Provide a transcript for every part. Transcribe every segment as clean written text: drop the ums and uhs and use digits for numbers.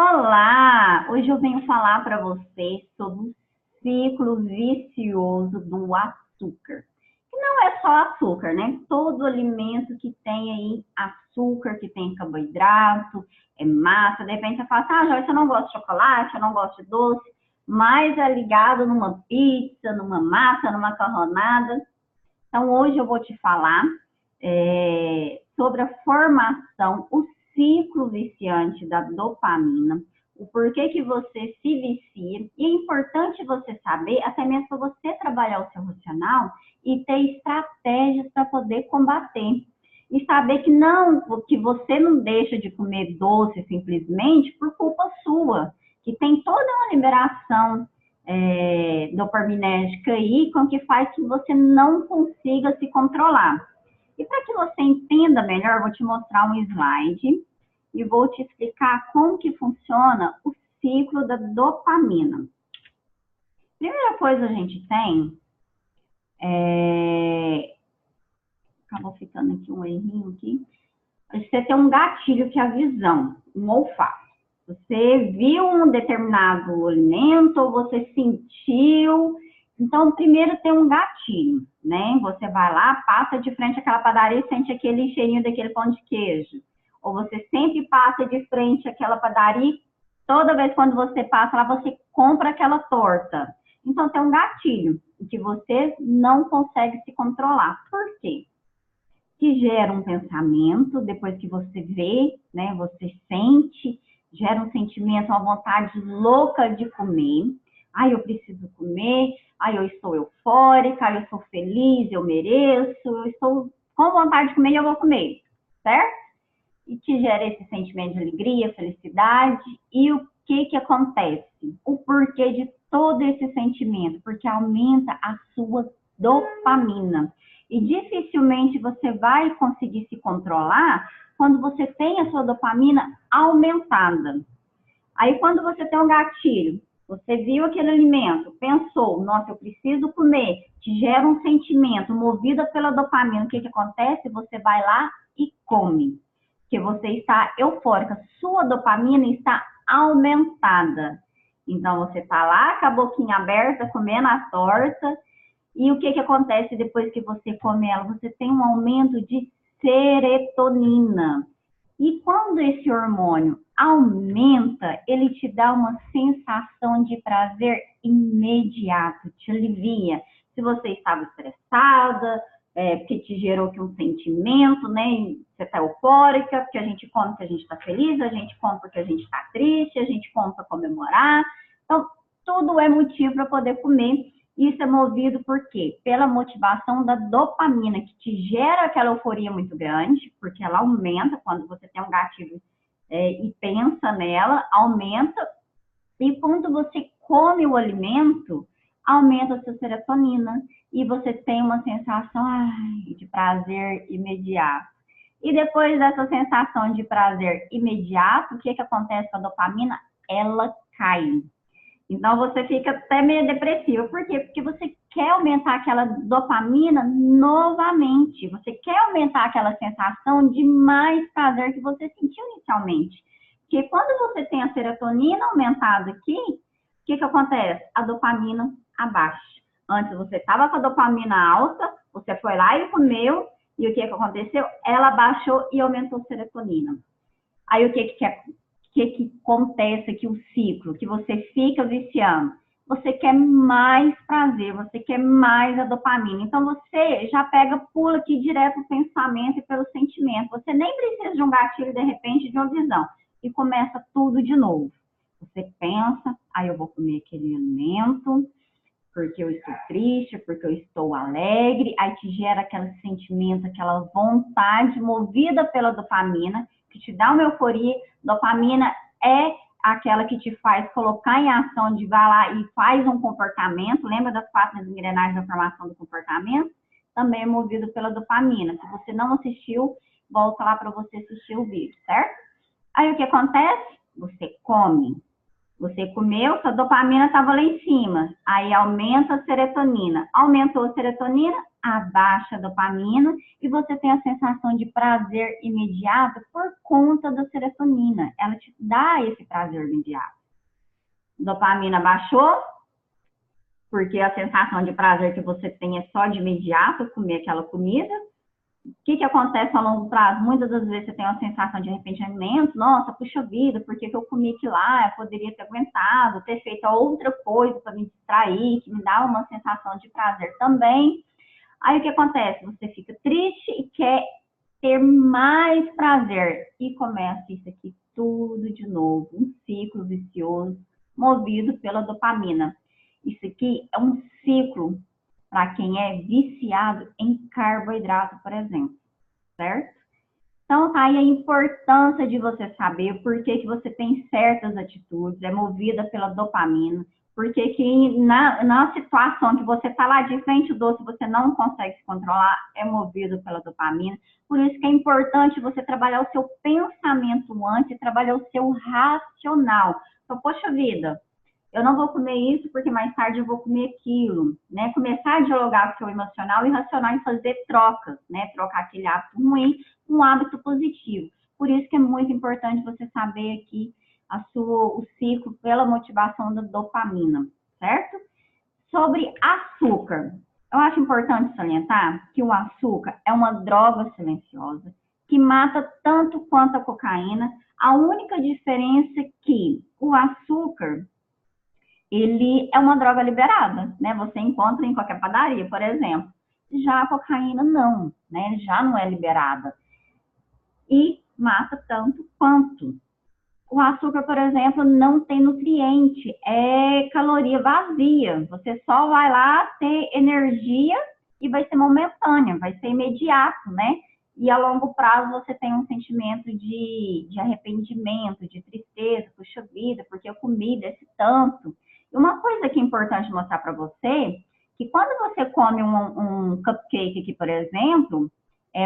Olá! Hoje eu venho falar para vocês sobre o ciclo vicioso do açúcar. Que não é só açúcar, né? Todo alimento que tem aí açúcar, que tem carboidrato, é massa. De repente você fala assim, Joyce, eu não gosto de chocolate, eu não gosto de doce, mas é ligado numa pizza, numa massa, numa macarronada. Então, hoje eu vou te falar sobre a formação, o ciclo viciante da dopamina, o porquê que você se vicia. E é importante você saber, até mesmo para você trabalhar o seu racional e ter estratégias para poder combater. E saber que não, que você não deixa de comer doce simplesmente por culpa sua, que tem toda uma liberação dopaminérgica aí, com que faz que você não consiga se controlar. E para que você entenda melhor, eu vou te mostrar um slide e vou te explicar como que funciona o ciclo da dopamina. Primeira coisa a gente tem acabou ficando aqui um errinho aqui. Você tem um gatilho que é a visão, um olfato. Você viu um determinado alimento, ou você sentiu. Então, primeiro tem um gatilho, né? Você vai lá, passa de frente àquela padaria e sente aquele cheirinho daquele pão de queijo. Ou você sempre passa de frente àquela padaria, toda vez quando você passa lá, você compra aquela torta. Então, tem um gatilho que você não consegue se controlar. Por quê? Que gera um pensamento, depois que você vê, né, você sente, gera um sentimento, uma vontade louca de comer. Ai, eu preciso comer, ai, eu estou eufórica, ai, eu sou feliz, eu mereço, eu estou com vontade de comer e eu vou comer, certo? E te gera esse sentimento de alegria, felicidade. E o que acontece? O porquê de todo esse sentimento? Porque aumenta a sua dopamina. E dificilmente você vai conseguir se controlar quando você tem a sua dopamina aumentada. Aí, quando você tem um gatilho, você viu aquele alimento, pensou, nossa, eu preciso comer, te gera um sentimento movido pela dopamina. O que acontece? Você vai lá e come. Porque você está eufórica, sua dopamina está aumentada. Então, você está lá com a boquinha aberta, comendo a torta. E o que acontece depois que você come ela? Você tem um aumento de serotonina. E quando esse hormônio aumenta, ele te dá uma sensação de prazer imediato, te alivia. Se você estava estressada, porque te gerou aqui um sentimento, né? Você está eufórica, porque a gente come porque a gente está feliz, a gente come porque a gente está triste, a gente come para comemorar. Então, tudo é motivo para poder comer. Isso é movido por quê? Pela motivação da dopamina, que te gera aquela euforia muito grande, porque ela aumenta quando você tem um gatilho e pensa nela, aumenta. E quando você come o alimento, aumenta a sua serotonina e você tem uma sensação de prazer imediato. E depois dessa sensação de prazer imediato, o que acontece com a dopamina? Ela cai. Então, você fica até meio depressivo. Por quê? Porque você quer aumentar aquela dopamina novamente. Você quer aumentar aquela sensação de mais prazer que você sentiu inicialmente. Porque quando você tem a serotonina aumentada aqui, o que acontece? A dopamina abaixa. Antes você estava com a dopamina alta, você foi lá e comeu, e o que aconteceu? Ela baixou e aumentou a serotonina. Aí o que acontece aqui, o ciclo, que você fica viciando? Você quer mais prazer, você quer mais a dopamina. Então, você já pula aqui direto no pensamento e pelo sentimento. Você nem precisa de um gatilho, de repente, de uma visão. E começa tudo de novo. Você pensa, eu vou comer aquele alimento, porque eu estou triste, porque eu estou alegre. Aí te gera aquele sentimento, aquela vontade movida pela dopamina, que te dá uma euforia. Dopamina é aquela que te faz colocar em ação, de vai lá e faz um comportamento. Lembra das 4 engrenagens da formação do comportamento? Também é movido pela dopamina. Se você não assistiu, volta lá para você assistir o vídeo, certo? Aí o que acontece? Você come. Você comeu, sua dopamina estava lá em cima. Aí aumenta a serotonina. Aumentou a serotonina, abaixa a dopamina e você tem a sensação de prazer imediato por conta da serotonina. Ela te dá esse prazer imediato. Dopamina baixou, porque a sensação de prazer que você tem é só de imediato comer aquela comida. O que acontece a longo prazo? Muitas das vezes você tem uma sensação de arrependimento. Nossa, puxa vida, por que eu comi aquilo lá? Eu poderia ter aguentado, ter feito outra coisa para me distrair, que me dá uma sensação de prazer também. Aí o que acontece? Você fica triste e quer ter mais prazer. E começa isso aqui tudo de novo. Um ciclo vicioso movido pela dopamina. Isso aqui é um ciclo para quem é viciado em carboidrato, por exemplo, certo? Então, tá aí a importância de você saber por que você tem certas atitudes, é movida pela dopamina, porque que na situação que você está lá de frente ao doce, você não consegue se controlar, é movido pela dopamina. Por isso que é importante você trabalhar o seu pensamento antes e trabalhar o seu racional. Então, poxa vida, eu não vou comer isso porque mais tarde eu vou comer aquilo, né? Começar a dialogar com o seu emocional e racional e fazer trocas, né? Trocar aquele hábito ruim por um hábito positivo. Por isso que é muito importante você saber aqui o ciclo pela motivação da dopamina, certo? Sobre açúcar. Eu acho importante salientar que o açúcar é uma droga silenciosa que mata tanto quanto a cocaína. A única diferença é que o açúcar ele é uma droga liberada, né? Você encontra em qualquer padaria, por exemplo. Já a cocaína não, né? Já não é liberada. E mata tanto quanto. O açúcar, por exemplo, não tem nutriente, é caloria vazia. Você só vai lá ter energia e vai ser momentânea, vai ser imediato, né? E a longo prazo você tem um sentimento de arrependimento, de tristeza, puxa vida, porque eu comi desse tanto. E uma coisa que é importante mostrar para você, que quando você come um cupcake aqui, por exemplo,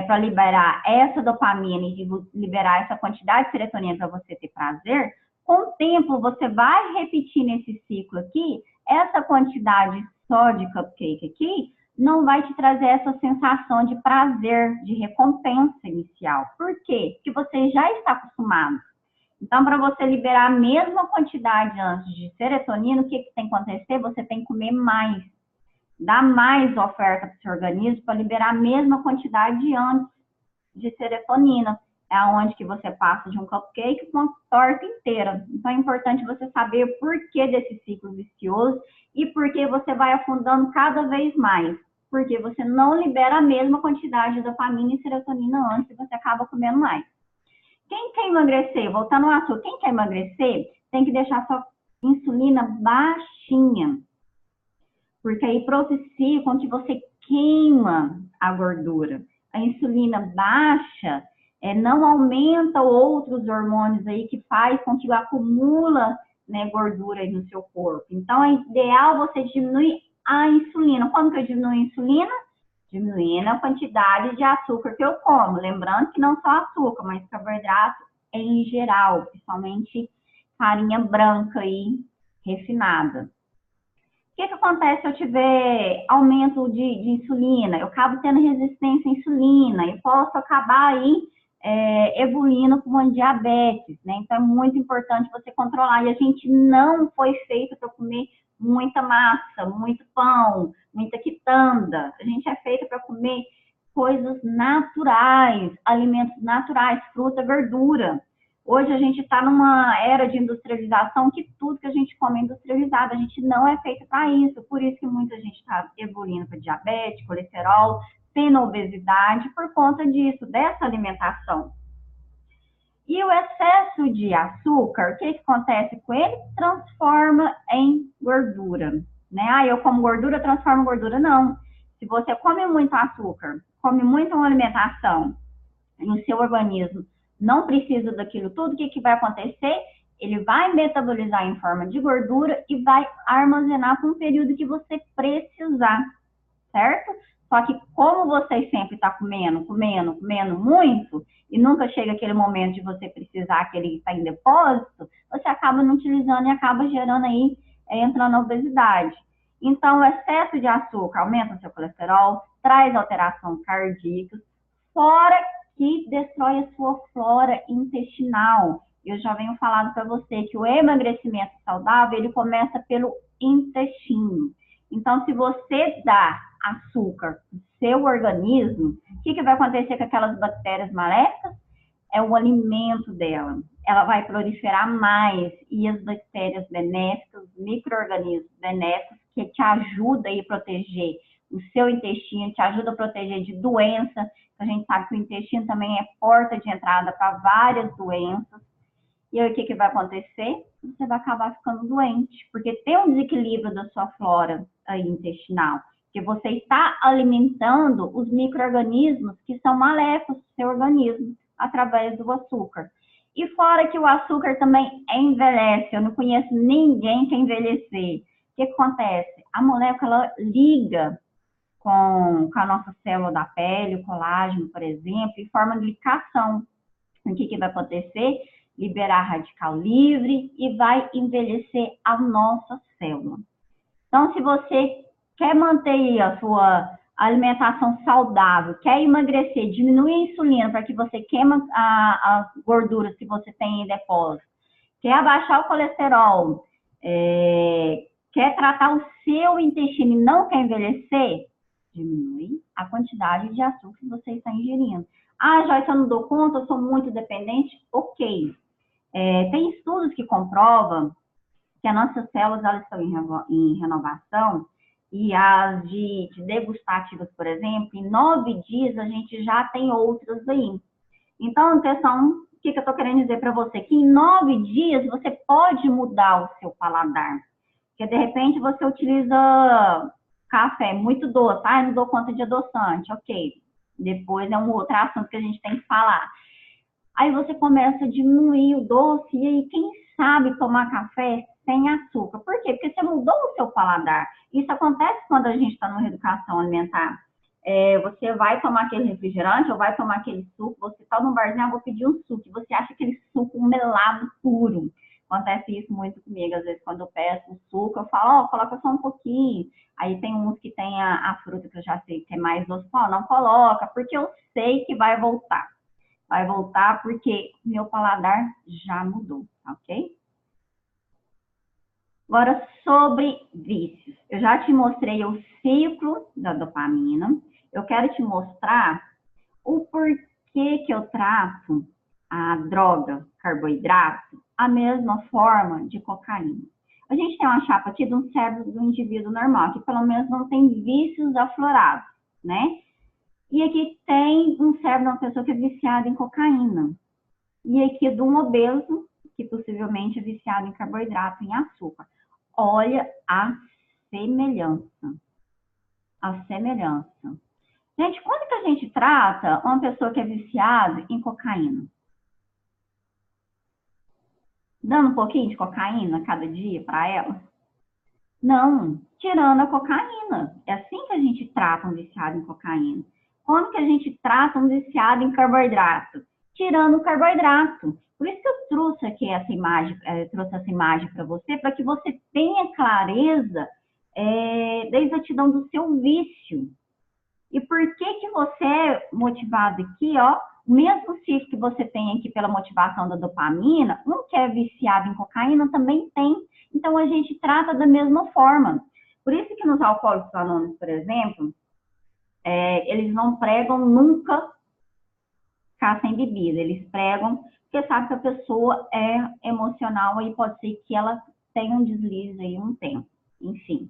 para liberar essa dopamina e liberar essa quantidade de serotonina para você ter prazer, com o tempo você vai repetir nesse ciclo aqui, essa quantidade só de cupcake aqui não vai te trazer essa sensação de prazer, de recompensa inicial. Por quê? Porque você já está acostumado. Então, para você liberar a mesma quantidade antes de serotonina, o que tem que acontecer? Você tem que comer mais. Dar mais oferta para o seu organismo para liberar a mesma quantidade antes de serotonina. É onde que você passa de um cupcake para uma torta inteira. Então, é importante você saber o porquê desse ciclo vicioso e por que você vai afundando cada vez mais. Porque você não libera a mesma quantidade de dopamina e serotonina antes e você acaba comendo mais. Quem quer emagrecer, voltando ao assunto, quem quer emagrecer tem que deixar sua insulina baixinha. Porque aí propicia com que você queima a gordura. A insulina baixa não aumenta outros hormônios aí que faz com que acumula, né, gordura aí no seu corpo. Então, é ideal você diminuir a insulina. Como que eu diminuo a insulina? Diminuindo a quantidade de açúcar que eu como. Lembrando que não só açúcar, mas carboidrato em geral, principalmente farinha branca aí, refinada. O que acontece se eu tiver aumento de insulina? Eu acabo tendo resistência à insulina e posso acabar aí evoluindo com uma diabetes, né? Então é muito importante você controlar. E a gente não foi feito para comer muita massa, muito pão, muita quitanda. A gente é feito para comer coisas naturais, alimentos naturais, fruta, verdura. Hoje a gente está numa era de industrialização que tudo que a gente come é industrializado. A gente não é feito para isso. Por isso que muita gente está evoluindo para diabetes, colesterol, tendo obesidade por conta disso, dessa alimentação. E o excesso de açúcar, o que acontece com ele? Transforma em gordura. Né? Eu como gordura, transformo em gordura. Não. Se você come muito açúcar, come muito uma alimentação, e o seu organismo não precisa daquilo tudo, o que vai acontecer? Ele vai metabolizar em forma de gordura e vai armazenar por um período que você precisar, certo? Só que como você sempre está comendo muito, e nunca chega aquele momento de você precisar que ele está em depósito, você acaba não utilizando e acaba gerando aí, entrando na obesidade. Então, o excesso de açúcar aumenta o seu colesterol, traz alteração cardíaca, fora que destrói a sua flora intestinal. Eu já venho falando para você que o emagrecimento saudável, ele começa pelo intestino. Então, se você dá açúcar para o seu organismo, o que vai acontecer com aquelas bactérias maléficas? É o alimento dela. Ela vai proliferar mais e as bactérias benéficas, micro-organismos benéficos, que te ajudam a proteger o seu intestino, te ajuda a proteger de doença. A gente sabe que o intestino também é porta de entrada para várias doenças. E aí o que vai acontecer? Você vai acabar ficando doente, porque tem um desequilíbrio da sua flora aí intestinal, que você está alimentando os micro-organismos que são maléficos do seu organismo através do açúcar. E fora que o açúcar também envelhece, eu não conheço ninguém que envelhecer. O que acontece? A molécula liga com a nossa célula da pele, o colágeno, por exemplo, e forma glicação. O que vai acontecer? Liberar radical livre e vai envelhecer a nossa célula. Então, se você quer manter a sua alimentação saudável, quer emagrecer, diminuir a insulina para que você queima as gorduras que você tem em depósito, quer abaixar o colesterol, quer tratar o seu intestino e não quer envelhecer, diminui a quantidade de açúcar que você está ingerindo. Ah, Joyce, eu não dou conta, eu sou muito dependente. Ok. Tem estudos que comprovam que as nossas células elas estão em renovação e as de degustativas, por exemplo, em 9 dias a gente já tem outras aí. Então, atenção, o que eu estou querendo dizer para você? Que em 9 dias você pode mudar o seu paladar. Porque, de repente, você utiliza café muito doce, ah, não dou conta de adoçante, ok. Depois é um outro assunto que a gente tem que falar. Aí você começa a diminuir o doce e aí, quem sabe tomar café sem açúcar. Por quê? Porque você mudou o seu paladar. Isso acontece quando a gente está numa reeducação alimentar. Você vai tomar aquele refrigerante ou vai tomar aquele suco, você está no barzinho, vou pedir um suco, e você acha aquele suco melado puro. Acontece isso muito comigo, às vezes, quando eu peço um suco, eu falo, coloca só um pouquinho. Aí tem uns que tem a fruta que eu já sei que é mais doce, não coloca, porque eu sei que vai voltar. Vai voltar porque meu paladar já mudou, ok? Agora, sobre vícios. Eu já te mostrei o ciclo da dopamina. Eu quero te mostrar o porquê que eu trato a droga, carboidrato, a mesma forma de cocaína. A gente tem uma chapa aqui de um cérebro do indivíduo normal, que pelo menos não tem vícios aflorados, né? E aqui tem um cérebro de uma pessoa que é viciada em cocaína. E aqui de um obeso, que possivelmente é viciado em carboidrato, em açúcar. Olha a semelhança. A semelhança. Gente, quando que a gente trata uma pessoa que é viciada em cocaína? Dando um pouquinho de cocaína cada dia para ela? Não, tirando a cocaína. É assim que a gente trata um viciado em cocaína. Quando que a gente trata um viciado em carboidrato? Tirando o carboidrato. Por isso que eu trouxe aqui essa imagem, para você, para que você tenha clareza da exatidão do seu vício. E por que você é motivado aqui, ó, o mesmo ciclo que você tem aqui pela motivação da dopamina, um que é viciado em cocaína também tem. Então, a gente trata da mesma forma. Por isso que nos Alcoólicos Anônimos, por exemplo, eles não pregam nunca ficar sem bebida. Eles pregam porque sabe que a pessoa é emocional e pode ser que ela tenha um deslize aí um tempo. Enfim.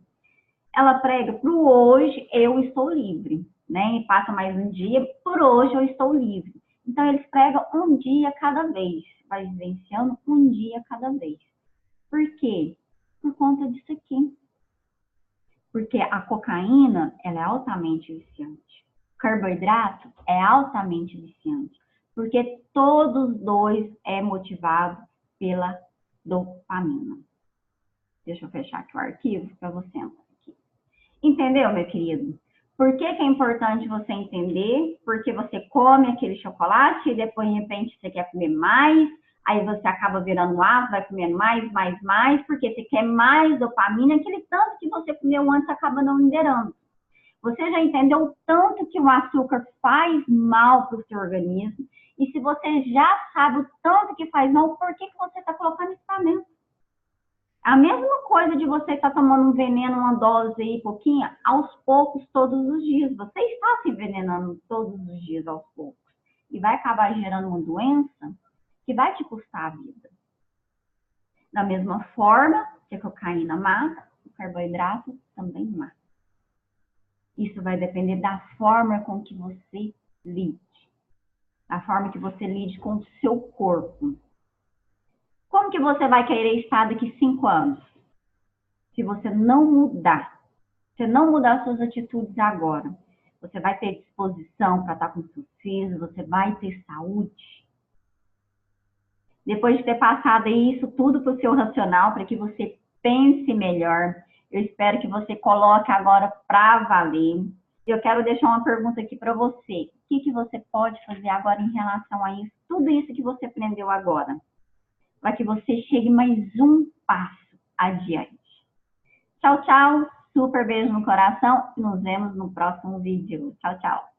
Ela prega para o hoje, eu estou livre, né? E passa mais um dia, por hoje eu estou livre. Então, eles pregam um dia cada vez, vai vivenciando um dia cada vez. Por quê? Por conta disso aqui. Porque a cocaína, ela é altamente viciante. O carboidrato é altamente viciante. Porque todos dois é motivado pela dopamina. Deixa eu fechar aqui o arquivo para você entrar aqui. Entendeu, meu querido? Por que é importante você entender? Porque você come aquele chocolate e depois, de repente, você quer comer mais. Aí você acaba virando ácido, vai comendo mais, porque você quer mais dopamina. Aquele tanto que você comeu antes acaba não liberando. Você já entendeu o tanto que o açúcar faz mal para o seu organismo? E se você já sabe o tanto que faz mal, por que você está colocando equipamento? A mesma coisa de você estar tomando um veneno, uma dose aí, pouquinha, aos poucos, todos os dias. Você está se envenenando todos os dias, aos poucos. E vai acabar gerando uma doença que vai te custar a vida. Da mesma forma que a cocaína mata, o carboidrato também mata. Isso vai depender da forma com que você lide. Da forma que você lide com o seu corpo. Como que você vai querer estar daqui 5 anos? Se você não mudar. Se não mudar suas atitudes agora. Você vai ter disposição para estar com seus filhos, você vai ter saúde. Depois de ter passado isso tudo para o seu racional, para que você pense melhor, eu espero que você coloque agora para valer. Eu quero deixar uma pergunta aqui para você. O que você pode fazer agora em relação a isso? Tudo isso que você aprendeu agora. Para que você chegue mais um passo adiante. Tchau, tchau. Super beijo no coração e nos vemos no próximo vídeo. Tchau, tchau.